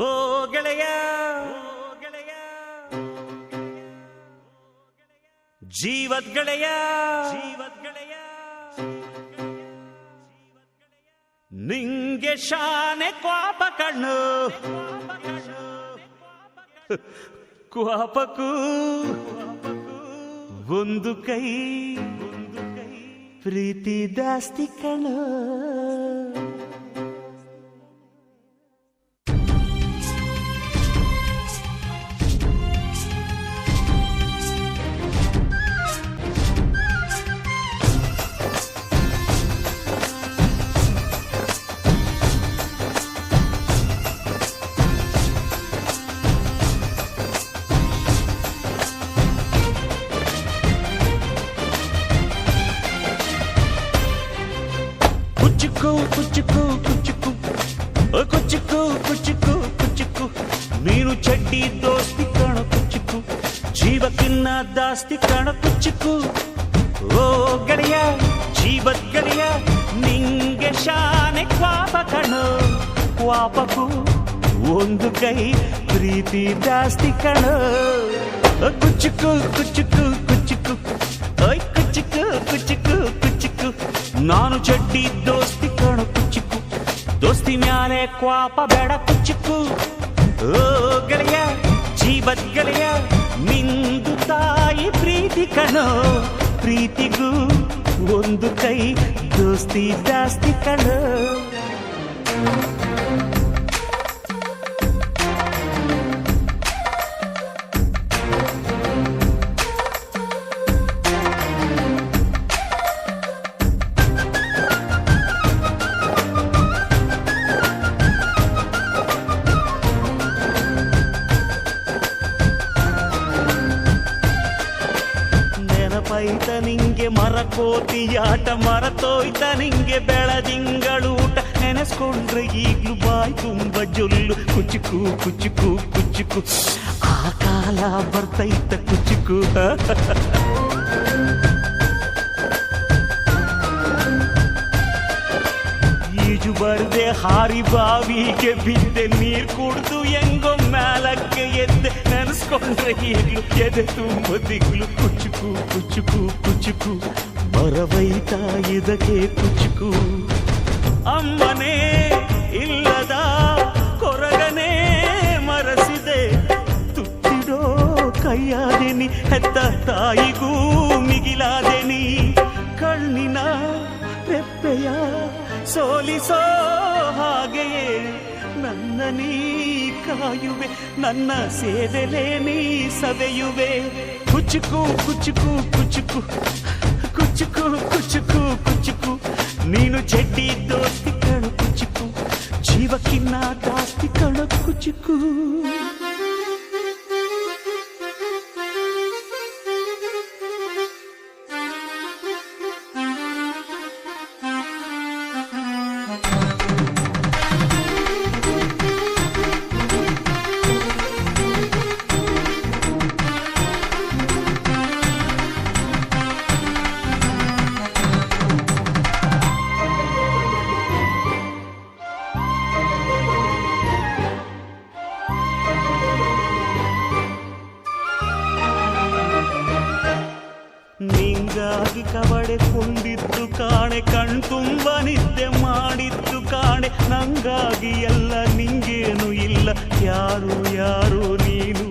ಓ ಗೆಳೆಯ ಜೀವದ್ ಗೆಳೆಯ ನಿಂಗೆ ಶಾನೆ ಕ್ವಾಪ ಕಣ್ಣು ಕ್ವಾಪಕ್ಕೂ ಒಂದು ಕೈ ಪ್ರೀತಿ ಜಾಸ್ತಿ ಕಣ್ಣು. ಕುಚ್ಚುಕು ನೀನು ಚಡ್ಡಿ ದೋಸ್ತಿ ಕಾಣ ಕುಚ್ಚುಕು ಜೀವಕ್ಕಿನ್ನ ದಾಸ್ತಿ ಕಾಣ ಕುಚ್ಚುಕು. ಓ ಗೆಳೆಯ ಜೀವದ್ ಗೆಳೆಯ ನಿಂಗೆ ಶಾನೆ ಕ್ವಾಪ ಕಣೋ ಕ್ವಾಪಕ್ಕೂ ಒಂದು ಕೈ ಪ್ರೀತಿ ಜಾಸ್ತಿ ಕಣೋ. ಕುಚ್ಚುಕು ಕುಚ್ಚುಕು ಕುಚ್ಚುಕು ಓಯ್ ಕುಚ್ಚುಕು ಕುಚ್ಚುಕು ಕುಚ್ಚುಕು ನಾನು ಚಡ್ಡಿ ದೋಸ್ತಿ ಕಾಣ ಕುಚ್ಚುಕು ದೋಸ್ತಿ ಮ್ಯಾಲೆ ಕ್ವಾಪ ಬೇಡ ಕುಚ್ಚುಕು. ಓ ಗೆಳೆಯ ಜೀವದ್ ಗೆಳೆಯ ನಿಂದು ತಾಯಿ ಪ್ರೀತಿ ಕಣೋ ಪ್ರೀತಿಗೂ ಒಂದು ಕೈ ದೋಸ್ತಿ ಜಾಸ್ತಿ ಕಣೋ. ನೆನಪೈತ ನಿಂಗೆ ಮರಕೋತಿಯಾಟ ಮರತೋಯ್ತ ನಿಂಗೆ ಬೆಳದಿಂಗಳೂಟ ನೆನೆಸ್ಕೊಂಡ್ರೆ ಈಗ್ಲೂ ಬಾಯ್ ತುಂಬ ಜೊಲ್ಲು ಕುಚ್ಚುಕು ಕುಚ್ಚುಕು ಕುಚ್ಚುಕು ಆ ಕಾಲ ಬರ್ತೈತ ಕುಚ್ಚುಕು. ಈಜು ಬರ್ದೆ ಹಾರಿ ಬಾವಿಗೆ ಬಿದ್ದೆ ನೀರ್ ಕುಡ್ದು ಹೆಂಗೋ ಮ್ಯಾಲಕ್ಕೆ ಎದ್ದೆ ನೆನೆಸ್ಕೊಂಡ್ರೆ ಈಗ್ಲು ಎದೆ ತುಂಬ ದಿಗ್ಲು ಕುಚ್ಚುಕು ಕುಚ್ಚುಕು ಕುಚ್ಚುಕು ಬರವೈತ ಇದಕ್ಕೆ ಕುಚ್ಚುಕು. ಅಮ್ಮನೇ ಇಲ್ಲದ ಕೊರಗನೇ ಮರಸಿದೆ ತುತ್ತಿಡೋ ಕೈಯಾದೆನಿ ಹೆತ್ತ ತಾಯಿಗೂ ಮಿಗಿಲಾದೆನಿ ಕಣ್ಣಿನ ರೆಪ್ಪೆಯ ಸೋಲಿಸೋ ಹಾಗೆಯೇ ನನ್ನ ನೀ ಕಾಯುವೆ ನನ್ನ ಸೇವೆಲೇ ನೀ ಸವೆಯುವೆ. ಕುಚ್ಚುಕು ಕುಚ್ಚುಕು ಕುಚ್ಚುಕು ಕುಚ್ಚುಕು ಕುಚ್ಚುಕು ಕುಚ್ಚುಕು ನೀನು ಚಡ್ಡಿ ದೋಸ್ತಿ ಕಣು ಕುಚ್ಚುಕು ಜೀವಕ್ಕಿನ್ನ ಜಾಸ್ತಿ ಕಣು ಕುಚ್ಚುಕು. ನಿಂಗಾಗಿ ಕವಡೆಕೊಂಡಿದ್ದು ಕಾಣೆ ಕಣ್ತುಂಬ ನಿದ್ದೆ ಮಾಡಿದ್ದು ಕಾಣೆ ನಂಗಾಗಿ ಎಲ್ಲ ನಿಂಗೇನು ಇಲ್ಲ ಯಾರು ಯಾರು ನೀನು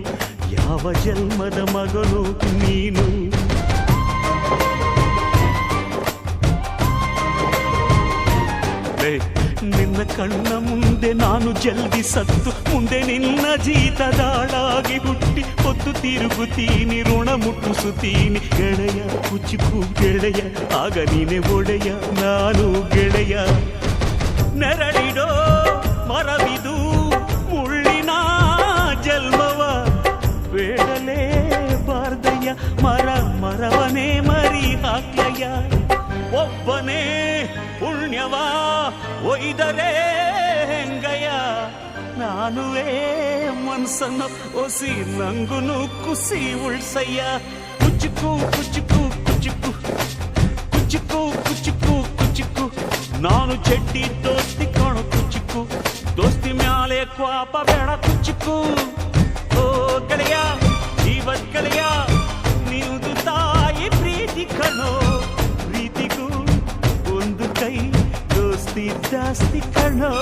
ಯಾವ ಜನ್ಮದ ಮಗನು ನೀನು. ನಿನ್ನ ಕಣ್ಣ ಮುಂದೆ ನಾನು ಜಲ್ದಿ ಸತ್ತು ಮುಂದೆ ನಿನ್ನ ಜೀತದಾಳಾಗಿ ಹುಟ್ಟಿ ಹೊತ್ತು ತಿರುಗುತ್ತೀನಿ ಋಣ ಮುಟ್ಟಿಸುತ್ತೀನಿ ಗೆಳೆಯ ಕುಚ್ಚುಕು ಗೆಳೆಯ ಆಗ ನೀನೆ ಒಡೆಯ ನಾನು ಗೆಳೆಯ. ನೆರಳಿಡೋ ಮರವಿದು ಮುಳ್ಳಿನ ಜನ್ಮವ ಬೇಡಲೇ ಬಾರ್ದಯ್ಯ ಮರವನೇ ಮರಿ ಹಾಕ್ಲಯ್ಯ ಒಬ್ಬನೇ ಪುಣ್ಯವ ಒಯ್ದರೆ ಹೆಂಗಯ್ಯ ನಾನುವೇ ಮನ್ಸನ್ನು ಒಸಿ ನಂಗುನು ಕುಸಿ ಉಳ್ಸಯ್ಯ. ಕುಚ್ಚುಕು ಕುಚ್ಚುಕು ಕುಚ್ಚುಕು ಕುಚ್ಚುಕು ಕುಚ್ಚುಕು ಕುಚ್ಚುಕು ನಾನು ಚಡ್ಡಿ ದೋಸ್ತಿ ಕಾಣು ಕುಚ್ಚುಕು ದೋಸ್ತಿ ಮ್ಯಾಲೆ ಕ್ವಾಪ ಬೇಡ ಕುಚ್ಚುಕು. ಓ ಗೆಳೆಯ ಜೀವದ್ ಗೆಳೆಯ ನೀವುದು ತಾಯಿ ಪ್ರೀತಿ ಕಣೋ. ಪ್ರೀತಿಗೂ ಒಂದು ಕೈ ದೋಸ್ತಿ ಜಾಸ್ತಿ ಕಣೋ.